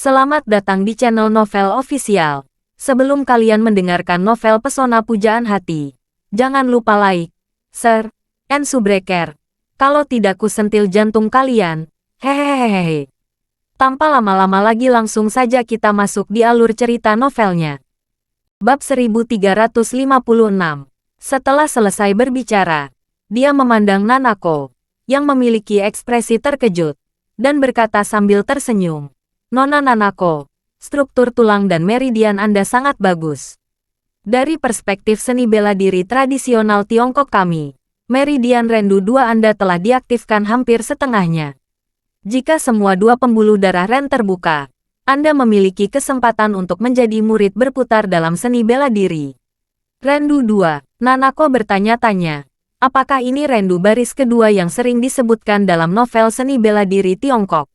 Selamat datang di channel Novel Official. Sebelum kalian mendengarkan novel Pesona Pujaan Hati, jangan lupa like, share, and subscribe. Kalau tidak ku sentil jantung kalian. Hehehehe. Tanpa lama-lama lagi langsung saja kita masuk di alur cerita novelnya. Bab 1356. Setelah selesai berbicara, dia memandang Nanako, yang memiliki ekspresi terkejut, dan berkata sambil tersenyum. Nona Nanako, struktur tulang dan meridian Anda sangat bagus. Dari perspektif seni bela diri tradisional Tiongkok kami, meridian Rendu 2 Anda telah diaktifkan hampir setengahnya. Jika semua 2 pembuluh darah Ren terbuka, Anda memiliki kesempatan untuk menjadi murid berputar dalam seni bela diri. Rendu 2, Nanako bertanya-tanya, apakah ini Rendu baris kedua yang sering disebutkan dalam novel seni bela diri Tiongkok?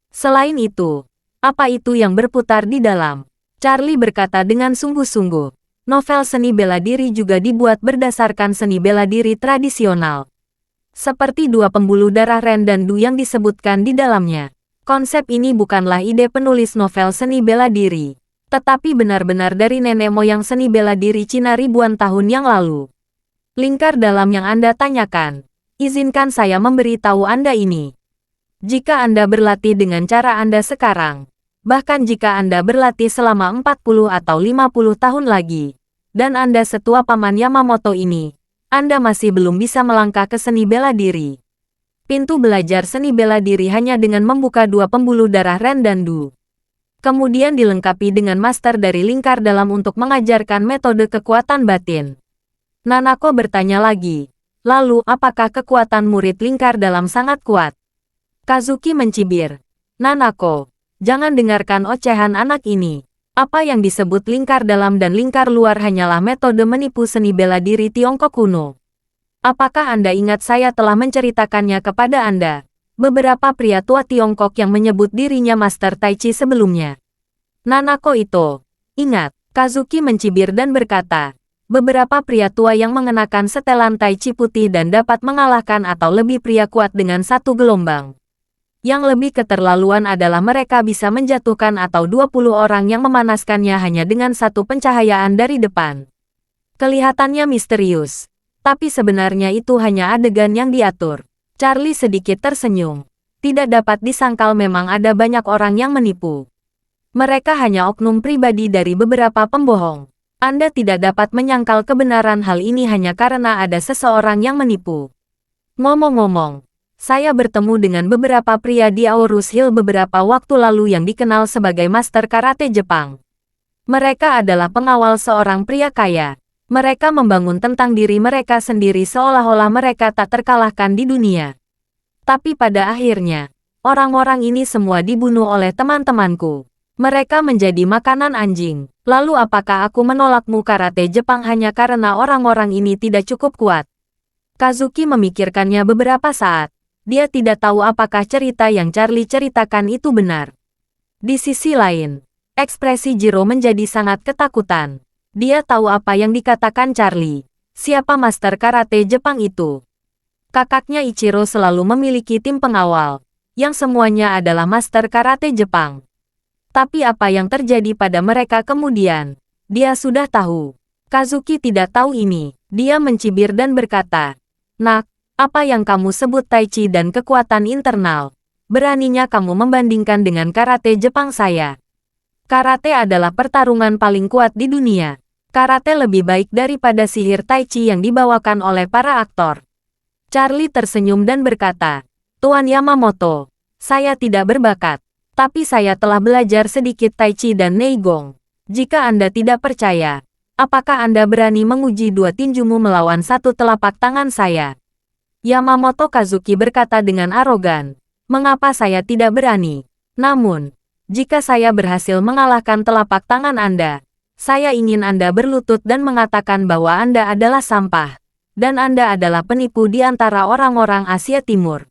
Selain itu, apa itu yang berputar di dalam? Charlie berkata dengan sungguh-sungguh. Novel seni bela diri juga dibuat berdasarkan seni bela diri tradisional. Seperti 2 pembuluh darah Ren dan Du yang disebutkan di dalamnya. Konsep ini bukanlah ide penulis novel seni bela diri, tetapi benar-benar dari nenek moyang seni bela diri Cina ribuan tahun yang lalu. Lingkar dalam yang Anda tanyakan, izinkan saya memberitahu Anda ini. Jika Anda berlatih dengan cara Anda sekarang, bahkan jika Anda berlatih selama 40 atau 50 tahun lagi, dan Anda setua Paman Yamamoto ini, Anda masih belum bisa melangkah ke seni bela diri. Pintu belajar seni bela diri hanya dengan membuka 2 pembuluh darah Ren dan Du. Kemudian dilengkapi dengan master dari lingkar dalam untuk mengajarkan metode kekuatan batin. Nanako bertanya lagi, lalu apakah kekuatan murid lingkar dalam sangat kuat? Kazuki mencibir. Nanako, jangan dengarkan ocehan anak ini. Apa yang disebut lingkar dalam dan lingkar luar hanyalah metode menipu seni bela diri Tiongkok kuno. Apakah Anda ingat saya telah menceritakannya kepada Anda? Beberapa pria tua Tiongkok yang menyebut dirinya Master Tai Chi sebelumnya. Nanako itu, ingat, Kazuki mencibir dan berkata, beberapa pria tua yang mengenakan setelan Tai Chi putih dan dapat mengalahkan atau lebih pria kuat dengan satu gelombang. Yang lebih keterlaluan adalah mereka bisa menjatuhkan atau 20 orang yang memanaskannya hanya dengan satu pencahayaan dari depan. Kelihatannya misterius, tapi sebenarnya itu hanya adegan yang diatur. Charlie sedikit tersenyum. Tidak dapat disangkal memang ada banyak orang yang menipu. Mereka hanya oknum pribadi dari beberapa pembohong. Anda tidak dapat menyangkal kebenaran hal ini hanya karena ada seseorang yang menipu. Ngomong-ngomong, saya bertemu dengan beberapa pria di Aorus Hill beberapa waktu lalu yang dikenal sebagai Master Karate Jepang. Mereka adalah pengawal seorang pria kaya. Mereka membangun tentang diri mereka sendiri seolah-olah mereka tak terkalahkan di dunia. Tapi pada akhirnya, orang-orang ini semua dibunuh oleh teman-temanku. Mereka menjadi makanan anjing. Lalu apakah aku menolakmu karate Jepang hanya karena orang-orang ini tidak cukup kuat? Kazuki memikirkannya beberapa saat. Dia tidak tahu apakah cerita yang Charlie ceritakan itu benar. Di sisi lain, ekspresi Jiro menjadi sangat ketakutan. Dia tahu apa yang dikatakan Charlie. Siapa Master Karate Jepang itu? Kakaknya Ichiro selalu memiliki tim pengawal, yang semuanya adalah Master Karate Jepang. Tapi apa yang terjadi pada mereka kemudian? Dia sudah tahu. Kazuki tidak tahu ini. Dia mencibir dan berkata, "Nak, apa yang kamu sebut Tai Chi dan kekuatan internal? Beraninya kamu membandingkan dengan karate Jepang saya? Karate adalah pertarungan paling kuat di dunia. Karate lebih baik daripada sihir Tai Chi yang dibawakan oleh para aktor." Charlie tersenyum dan berkata, "Tuan Yamamoto, saya tidak berbakat, tapi saya telah belajar sedikit Tai Chi dan Neigong. Jika Anda tidak percaya, apakah Anda berani menguji 2 tinjumu melawan 1 telapak tangan saya?" Yamamoto Kazuki berkata dengan arogan, "Mengapa saya tidak berani? Namun, jika saya berhasil mengalahkan telapak tangan Anda, saya ingin Anda berlutut dan mengatakan bahwa Anda adalah sampah, dan Anda adalah penipu di antara orang-orang Asia Timur."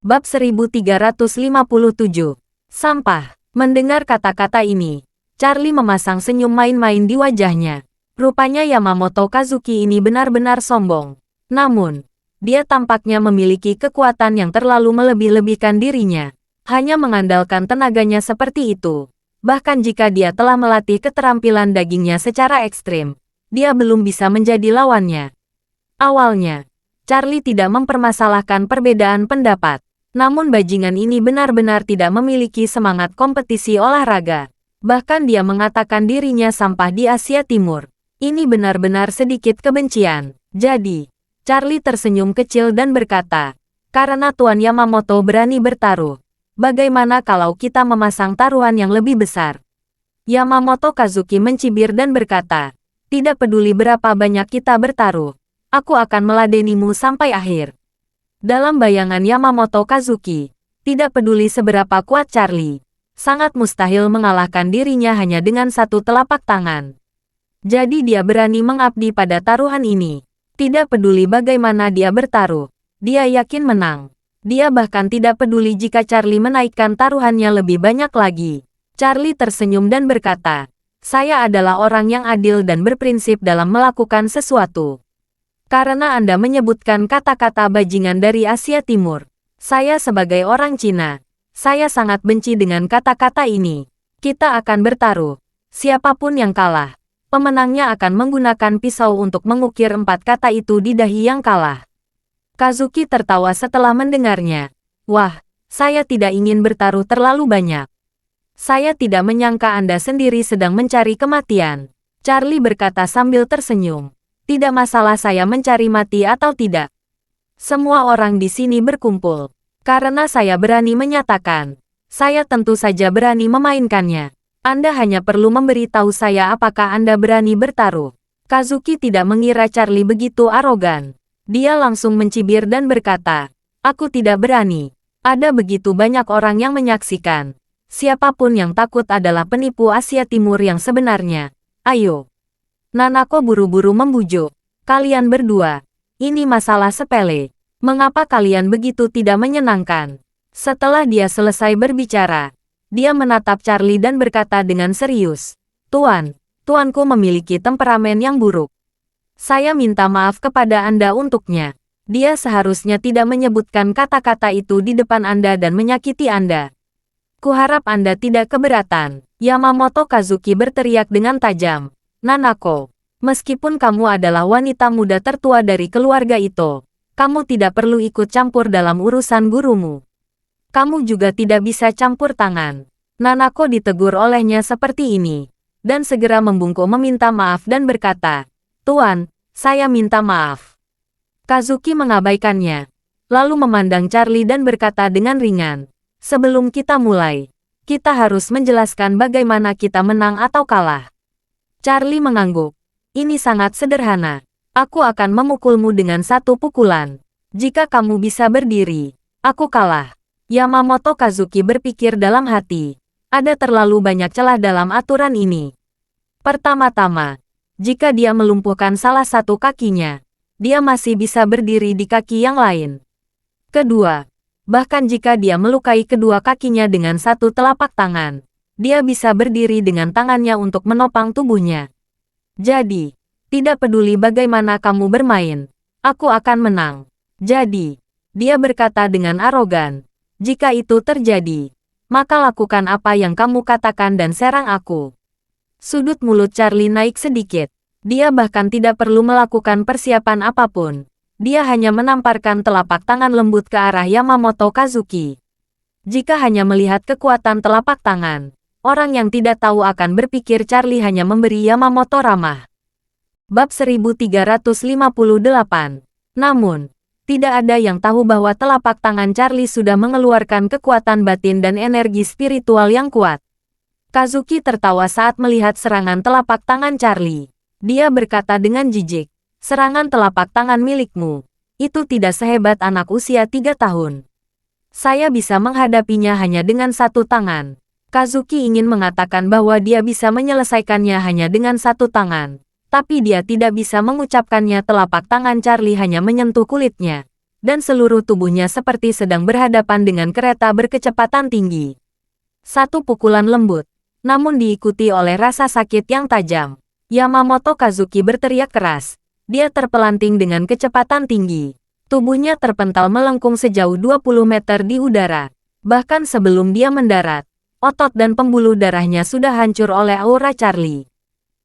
Bab 1357. Sampah. Mendengar kata-kata ini, Charlie memasang senyum main-main di wajahnya. Rupanya Yamamoto Kazuki ini benar-benar sombong. Namun, dia tampaknya memiliki kekuatan yang terlalu melebih-lebihkan dirinya. Hanya mengandalkan tenaganya seperti itu. Bahkan jika dia telah melatih keterampilan dagingnya secara ekstrim, dia belum bisa menjadi lawannya. Awalnya, Charlie tidak mempermasalahkan perbedaan pendapat. Namun bajingan ini benar-benar tidak memiliki semangat kompetisi olahraga. Bahkan dia mengatakan dirinya sampah di Asia Timur. Ini benar-benar sedikit kebencian. Jadi, Charlie tersenyum kecil dan berkata, "Karena Tuan Yamamoto berani bertaruh, bagaimana kalau kita memasang taruhan yang lebih besar?" Yamamoto Kazuki mencibir dan berkata, "Tidak peduli berapa banyak kita bertaruh, aku akan meladenimu sampai akhir." Dalam bayangan Yamamoto Kazuki, tidak peduli seberapa kuat Charlie, sangat mustahil mengalahkan dirinya hanya dengan satu telapak tangan. Jadi dia berani mengabdi pada taruhan ini. Tidak peduli bagaimana dia bertaruh, dia yakin menang. Dia bahkan tidak peduli jika Charlie menaikkan taruhannya lebih banyak lagi. Charlie tersenyum dan berkata, "Saya adalah orang yang adil dan berprinsip dalam melakukan sesuatu. Karena Anda menyebutkan kata-kata bajingan dari Asia Timur, saya sebagai orang Cina, saya sangat benci dengan kata-kata ini. Kita akan bertaruh. Siapapun yang kalah, pemenangnya akan menggunakan pisau untuk mengukir 4 kata itu di dahi yang kalah." Kazuki tertawa setelah mendengarnya. "Wah, saya tidak ingin bertaruh terlalu banyak. Saya tidak menyangka Anda sendiri sedang mencari kematian." Charlie berkata sambil tersenyum. "Tidak masalah saya mencari mati atau tidak. Semua orang di sini berkumpul. Karena saya berani menyatakan, saya tentu saja berani memainkannya. Anda hanya perlu memberitahu saya apakah Anda berani bertaruh." Kazuki tidak mengira Charlie begitu arogan. Dia langsung mencibir dan berkata, "Aku tidak berani. Ada begitu banyak orang yang menyaksikan. Siapapun yang takut adalah penipu Asia Timur yang sebenarnya. Ayo." Nanako buru-buru membujuk. "Kalian berdua, ini masalah sepele. Mengapa kalian begitu tidak menyenangkan?" Setelah dia selesai berbicara, dia menatap Charlie dan berkata dengan serius, Tuanku memiliki temperamen yang buruk. Saya minta maaf kepada Anda untuknya. Dia seharusnya tidak menyebutkan kata-kata itu di depan Anda dan menyakiti Anda. Kuharap Anda tidak keberatan." Yamamoto Kazuki berteriak dengan tajam. "Nanako, meskipun kamu adalah wanita muda tertua dari keluarga itu, kamu tidak perlu ikut campur dalam urusan gurumu. Kamu juga tidak bisa campur tangan." Nanako ditegur olehnya seperti ini, dan segera membungkuk meminta maaf dan berkata, "Tuan, saya minta maaf." Kazuki mengabaikannya, lalu memandang Charlie dan berkata dengan ringan, "Sebelum kita mulai, kita harus menjelaskan bagaimana kita menang atau kalah." Charlie mengangguk. "Ini sangat sederhana. Aku akan memukulmu dengan 1 pukulan. Jika kamu bisa berdiri, aku kalah." Yamamoto Kazuki berpikir dalam hati, ada terlalu banyak celah dalam aturan ini. Pertama-tama, jika dia melumpuhkan salah satu kakinya, dia masih bisa berdiri di kaki yang lain. Kedua, bahkan jika dia melukai kedua kakinya dengan 1 telapak tangan, dia bisa berdiri dengan tangannya untuk menopang tubuhnya. Jadi, tidak peduli bagaimana kamu bermain, aku akan menang. Jadi, dia berkata dengan arogan, "Jika itu terjadi, maka lakukan apa yang kamu katakan dan serang aku." Sudut mulut Charlie naik sedikit. Dia bahkan tidak perlu melakukan persiapan apapun. Dia hanya menamparkan telapak tangan lembut ke arah Yamamoto Kazuki. Jika hanya melihat kekuatan telapak tangan, orang yang tidak tahu akan berpikir Charlie hanya memberi Yamamoto ramah. Bab 1358. Namun, tidak ada yang tahu bahwa telapak tangan Charlie sudah mengeluarkan kekuatan batin dan energi spiritual yang kuat. Kazuki tertawa saat melihat serangan telapak tangan Charlie. Dia berkata dengan jijik, "Serangan telapak tangan milikmu, itu tidak sehebat anak usia 3 tahun. Saya bisa menghadapinya hanya dengan 1 tangan." Kazuki ingin mengatakan bahwa dia bisa menyelesaikannya hanya dengan 1 tangan. Tapi dia tidak bisa mengucapkannya. Telapak tangan Charlie hanya menyentuh kulitnya, dan seluruh tubuhnya seperti sedang berhadapan dengan kereta berkecepatan tinggi. 1 pukulan lembut, namun diikuti oleh rasa sakit yang tajam. Yamamoto Kazuki berteriak keras. Dia terpelanting dengan kecepatan tinggi. Tubuhnya terpental melengkung sejauh 20 meter di udara. Bahkan sebelum dia mendarat, otot dan pembuluh darahnya sudah hancur oleh aura Charlie.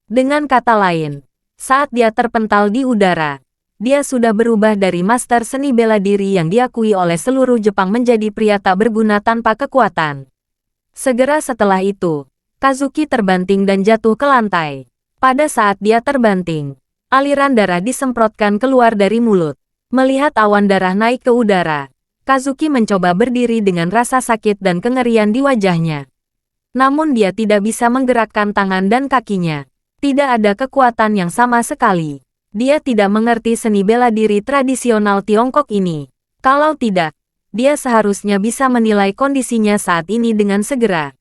Dengan kata lain, saat dia terpental di udara, dia sudah berubah dari master seni bela diri yang diakui oleh seluruh Jepang menjadi pria tak berguna tanpa kekuatan. Segera setelah itu, Kazuki terbanting dan jatuh ke lantai. Pada saat dia terbanting, aliran darah disemprotkan keluar dari mulut. Melihat awan darah naik ke udara, Kazuki mencoba berdiri dengan rasa sakit dan kengerian di wajahnya. Namun dia tidak bisa menggerakkan tangan dan kakinya. Tidak ada kekuatan yang sama sekali. Dia tidak mengerti seni bela diri tradisional Tiongkok ini. Kalau tidak, dia seharusnya bisa menilai kondisinya saat ini dengan segera.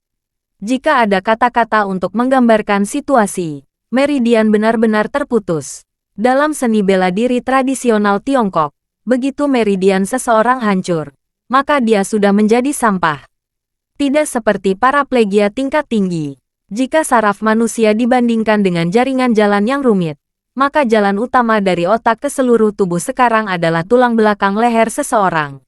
Jika ada kata-kata untuk menggambarkan situasi, Meridian benar-benar terputus. Dalam seni bela diri tradisional Tiongkok, begitu meridian seseorang hancur, maka dia sudah menjadi sampah. Tidak seperti paraplegia tingkat tinggi. Jika saraf manusia dibandingkan dengan jaringan jalan yang rumit, maka jalan utama dari otak ke seluruh tubuh sekarang adalah tulang belakang leher seseorang.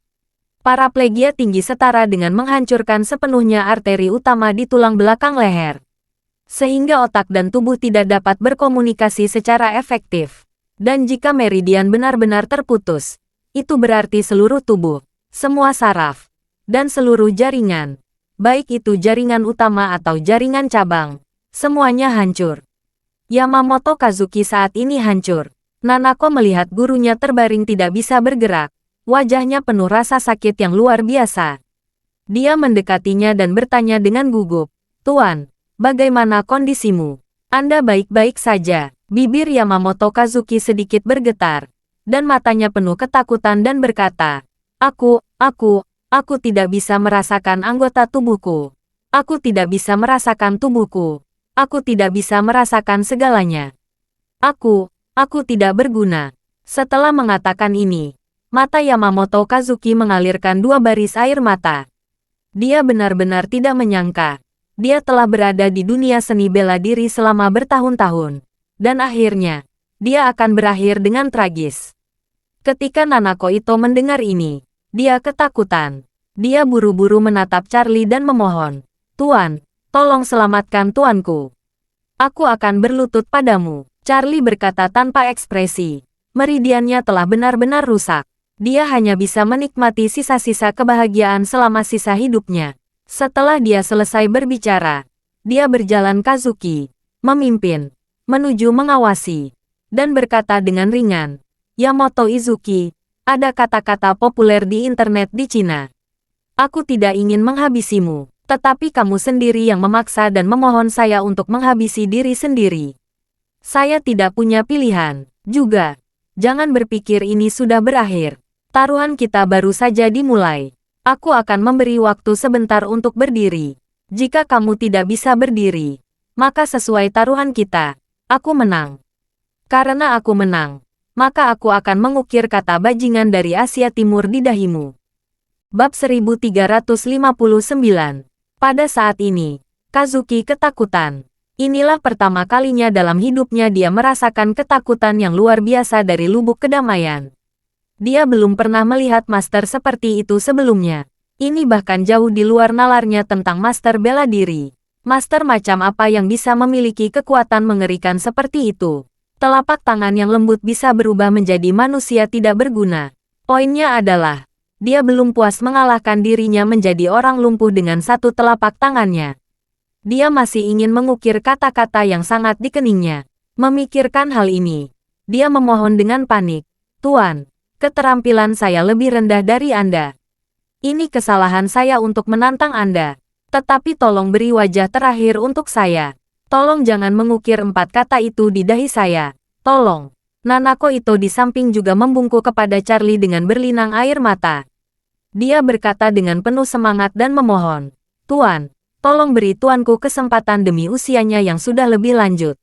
Paraplegia tinggi setara dengan menghancurkan sepenuhnya arteri utama di tulang belakang leher. Sehingga otak dan tubuh tidak dapat berkomunikasi secara efektif. Dan jika meridian benar-benar terputus, itu berarti seluruh tubuh, semua saraf, dan seluruh jaringan, baik itu jaringan utama atau jaringan cabang, semuanya hancur. Yamamoto Kazuki saat ini hancur. Nanako melihat gurunya terbaring tidak bisa bergerak. Wajahnya penuh rasa sakit yang luar biasa. Dia mendekatinya dan bertanya dengan gugup, "Tuan, bagaimana kondisimu? Anda baik-baik saja?" Bibir Yamamoto Kazuki sedikit bergetar, dan matanya penuh ketakutan dan berkata, Aku tidak bisa merasakan anggota tubuhku. Aku tidak bisa merasakan tubuhku. Aku tidak bisa merasakan segalanya. Aku tidak berguna." Setelah mengatakan ini, mata Yamamoto Kazuki mengalirkan 2 baris air mata. Dia benar-benar tidak menyangka. Dia telah berada di dunia seni bela diri selama bertahun-tahun. Dan akhirnya, dia akan berakhir dengan tragis. Ketika Nanako Ito mendengar ini, dia ketakutan. Dia buru-buru menatap Charlie dan memohon, "Tuan, tolong selamatkan tuanku. Aku akan berlutut padamu." Charlie berkata tanpa ekspresi. Meridiannya telah benar-benar rusak. Dia hanya bisa menikmati sisa-sisa kebahagiaan selama sisa hidupnya. Setelah dia selesai berbicara, dia berjalan Kazuki, memimpin, menuju mengawasi, dan berkata dengan ringan, "Yamato Izuki, ada kata-kata populer di internet di Cina. Aku tidak ingin menghabisimu, tetapi kamu sendiri yang memaksa dan memohon saya untuk menghabisi diri sendiri. Saya tidak punya pilihan. Juga, jangan berpikir ini sudah berakhir. Taruhan kita baru saja dimulai. Aku akan memberi waktu sebentar untuk berdiri. Jika kamu tidak bisa berdiri, maka sesuai taruhan kita, aku menang. Karena aku menang, maka aku akan mengukir kata bajingan dari Asia Timur di dahimu." Bab 1359. Pada saat ini, Kazuki ketakutan. Inilah pertama kalinya dalam hidupnya dia merasakan ketakutan yang luar biasa dari lubuk kedamaian. Dia belum pernah melihat master seperti itu sebelumnya. Ini bahkan jauh di luar nalarnya tentang master bela diri. Master macam apa yang bisa memiliki kekuatan mengerikan seperti itu? Telapak tangan yang lembut bisa berubah menjadi manusia tidak berguna. Poinnya adalah, dia belum puas mengalahkan dirinya menjadi orang lumpuh dengan satu telapak tangannya. Dia masih ingin mengukir kata-kata yang sangat di keningnya. Memikirkan hal ini, dia memohon dengan panik, "Tuan, keterampilan saya lebih rendah dari Anda. Ini kesalahan saya untuk menantang Anda. Tetapi tolong beri wajah terakhir untuk saya. Tolong jangan mengukir 4 kata itu di dahi saya. Tolong." Nanako Ito di samping juga membungkuk kepada Charlie dengan berlinang air mata. Dia berkata dengan penuh semangat dan memohon, "Tuan, tolong beri tuanku kesempatan demi usianya yang sudah lebih lanjut."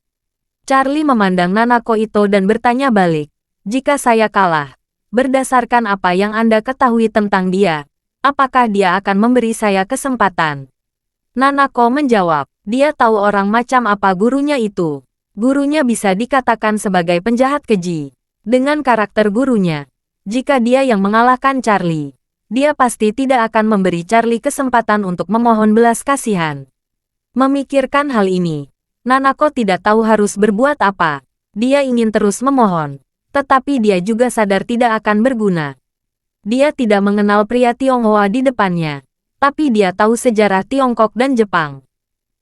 Charlie memandang Nanako Ito dan bertanya balik, "Jika saya kalah, berdasarkan apa yang Anda ketahui tentang dia, apakah dia akan memberi saya kesempatan?" Nanako menjawab, dia tahu orang macam apa gurunya itu. Gurunya bisa dikatakan sebagai penjahat keji. Dengan karakter gurunya, jika dia yang mengalahkan Charlie, dia pasti tidak akan memberi Charlie kesempatan untuk memohon belas kasihan. Memikirkan hal ini, Nanako tidak tahu harus berbuat apa. Dia ingin terus memohon, tetapi dia juga sadar tidak akan berguna. Dia tidak mengenal pria Tionghoa di depannya, tapi dia tahu sejarah Tiongkok dan Jepang.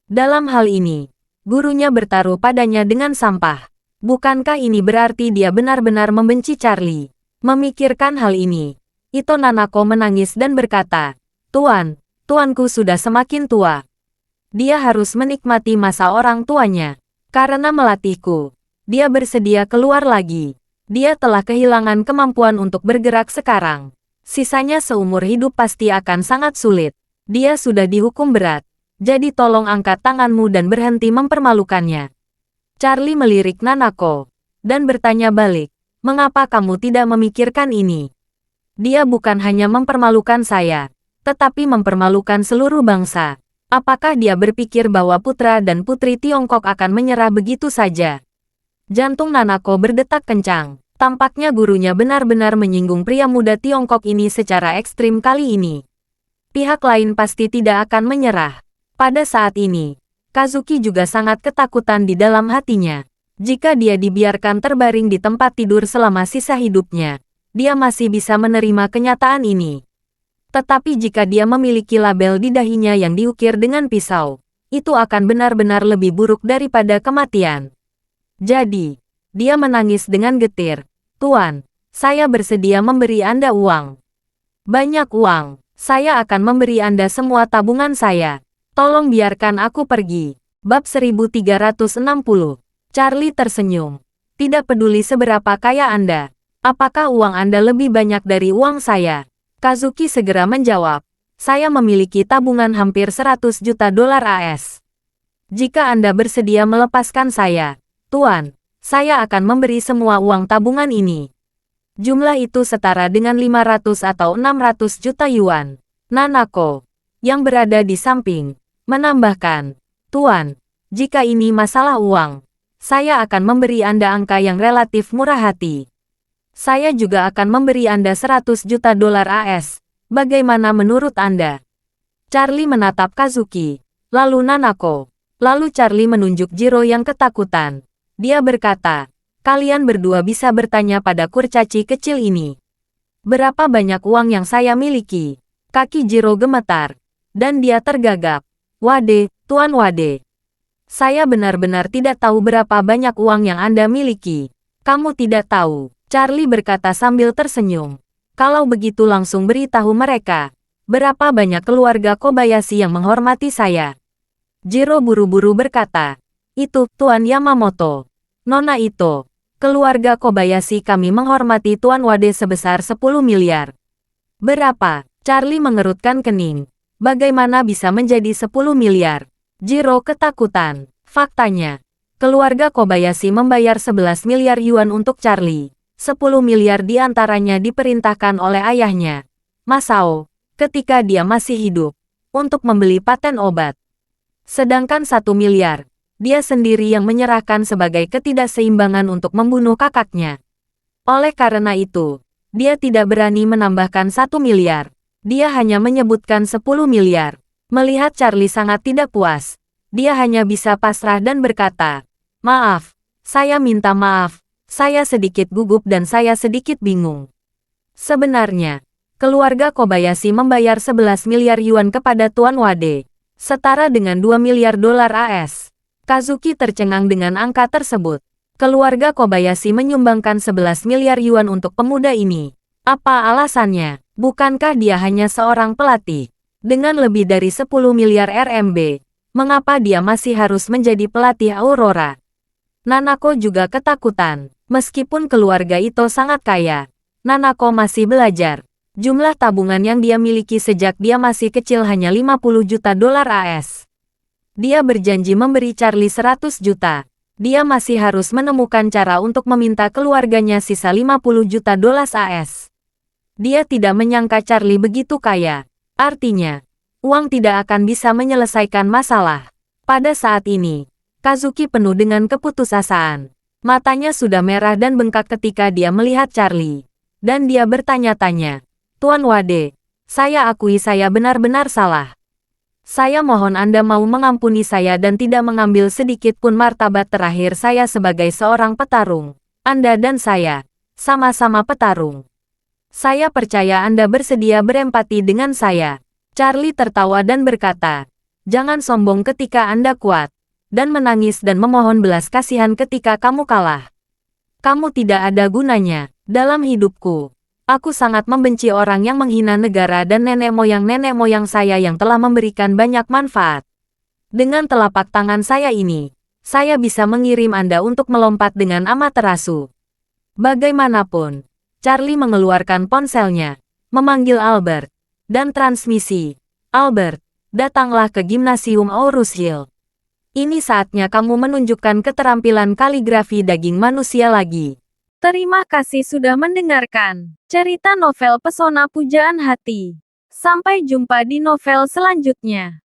Dalam hal ini, gurunya bertaruh padanya dengan sampah. Bukankah ini berarti dia benar-benar membenci Charlie? Memikirkan hal ini, Ito Nanako menangis dan berkata, Tuanku sudah semakin tua. Dia harus menikmati masa orang tuanya. Karena melatihku, dia bersedia keluar lagi. Dia telah kehilangan kemampuan untuk bergerak sekarang. Sisanya seumur hidup pasti akan sangat sulit. Dia sudah dihukum berat. Jadi tolong angkat tanganmu dan berhenti mempermalukannya. Charlie melirik Nanako dan bertanya balik, mengapa kamu tidak memikirkan ini? Dia bukan hanya mempermalukan saya, tetapi mempermalukan seluruh bangsa. Apakah dia berpikir bahwa putra dan putri Tiongkok akan menyerah begitu saja? Jantung Nanako berdetak kencang. Tampaknya gurunya benar-benar menyinggung pria muda Tiongkok ini secara ekstrim kali ini. Pihak lain pasti tidak akan menyerah. Pada saat ini, Kazuki juga sangat ketakutan di dalam hatinya. Jika dia dibiarkan terbaring di tempat tidur selama sisa hidupnya, dia masih bisa menerima kenyataan ini. Tetapi jika dia memiliki label di dahinya yang diukir dengan pisau, itu akan benar-benar lebih buruk daripada kematian. Jadi, dia menangis dengan getir. Tuan, saya bersedia memberi Anda uang. Banyak uang. Saya akan memberi Anda semua tabungan saya. Tolong biarkan aku pergi. Bab 1360. Charlie tersenyum. Tidak peduli seberapa kaya Anda. Apakah uang Anda lebih banyak dari uang saya? Kazuki segera menjawab. Saya memiliki tabungan hampir 100 juta dolar AS. Jika Anda bersedia melepaskan saya, Tuan, saya akan memberi semua uang tabungan ini. Jumlah itu setara dengan 500 atau 600 juta yuan. Nanako, yang berada di samping, menambahkan, Tuan, jika ini masalah uang, saya akan memberi Anda angka yang relatif murah hati. Saya juga akan memberi Anda 100 juta dolar AS. Bagaimana menurut Anda? Charlie menatap Kazuki, lalu Nanako. Lalu Charlie menunjuk Jiro yang ketakutan. Dia berkata, kalian berdua bisa bertanya pada kurcaci kecil ini. Berapa banyak uang yang saya miliki? Kaki Jiro gemetar. Dan dia tergagap. Wade, Tuan Wade. Saya benar-benar tidak tahu berapa banyak uang yang Anda miliki. Kamu tidak tahu. Charlie berkata sambil tersenyum. Kalau begitu langsung beritahu mereka. Berapa banyak keluarga Kobayashi yang menghormati saya? Jiro buru-buru berkata. Itu, Tuan Yamamoto. Nona Ito. Keluarga Kobayashi kami menghormati Tuan Wade sebesar 10 miliar. Berapa? Charlie mengerutkan kening. Bagaimana bisa menjadi 10 miliar? Jiro ketakutan. Faktanya, keluarga Kobayashi membayar 11 miliar yuan untuk Charlie. 10 miliar diantaranya diperintahkan oleh ayahnya, Masao, ketika dia masih hidup, untuk membeli paten obat. Sedangkan 1 miliar, dia sendiri yang menyerahkan sebagai ketidakseimbangan untuk membunuh kakaknya. Oleh karena itu, dia tidak berani menambahkan 1 miliar. Dia hanya menyebutkan 10 miliar. Melihat Charlie sangat tidak puas, dia hanya bisa pasrah dan berkata, maaf, saya minta maaf. Saya sedikit gugup dan saya sedikit bingung. Sebenarnya, keluarga Kobayashi membayar 11 miliar yuan kepada Tuan Wade, setara dengan 2 miliar dolar AS. Kazuki tercengang dengan angka tersebut. Keluarga Kobayashi menyumbangkan 11 miliar yuan untuk pemuda ini. Apa alasannya? Bukankah dia hanya seorang pelatih? Dengan lebih dari 10 miliar RMB, mengapa dia masih harus menjadi pelatih Aurora? Nanako juga ketakutan. Meskipun keluarga Ito sangat kaya, Nanako masih belajar. Jumlah tabungan yang dia miliki sejak dia masih kecil hanya 50 juta dolar AS. Dia berjanji memberi Charlie 100 juta. Dia masih harus menemukan cara untuk meminta keluarganya sisa 50 juta dolar AS. Dia tidak menyangka Charlie begitu kaya. Artinya, uang tidak akan bisa menyelesaikan masalah. Pada saat ini, Kazuki penuh dengan keputusasaan. Matanya sudah merah dan bengkak ketika dia melihat Charlie. Dan dia bertanya-tanya, Tuan Wade, Saya akui saya benar-benar salah. Saya mohon Anda mau mengampuni saya dan tidak mengambil sedikit pun martabat terakhir saya sebagai seorang petarung. Anda dan saya, sama-sama petarung. Saya percaya Anda bersedia berempati dengan saya. Charlie tertawa dan berkata, jangan sombong ketika Anda kuat, dan menangis dan memohon belas kasihan ketika kamu kalah. Kamu tidak ada gunanya dalam hidupku. Aku sangat membenci orang yang menghina negara dan nenek moyang saya yang telah memberikan banyak manfaat. Dengan telapak tangan saya ini, saya bisa mengirim Anda untuk melompat dengan amaterasu. Bagaimanapun, Charlie mengeluarkan ponselnya, memanggil Albert, dan transmisi. Albert, datanglah ke Gimnasium Aurus Hill. Ini saatnya kamu menunjukkan keterampilan kaligrafi daging manusia lagi. Terima kasih sudah mendengarkan cerita novel Pesona Pujaan Hati. Sampai jumpa di novel selanjutnya.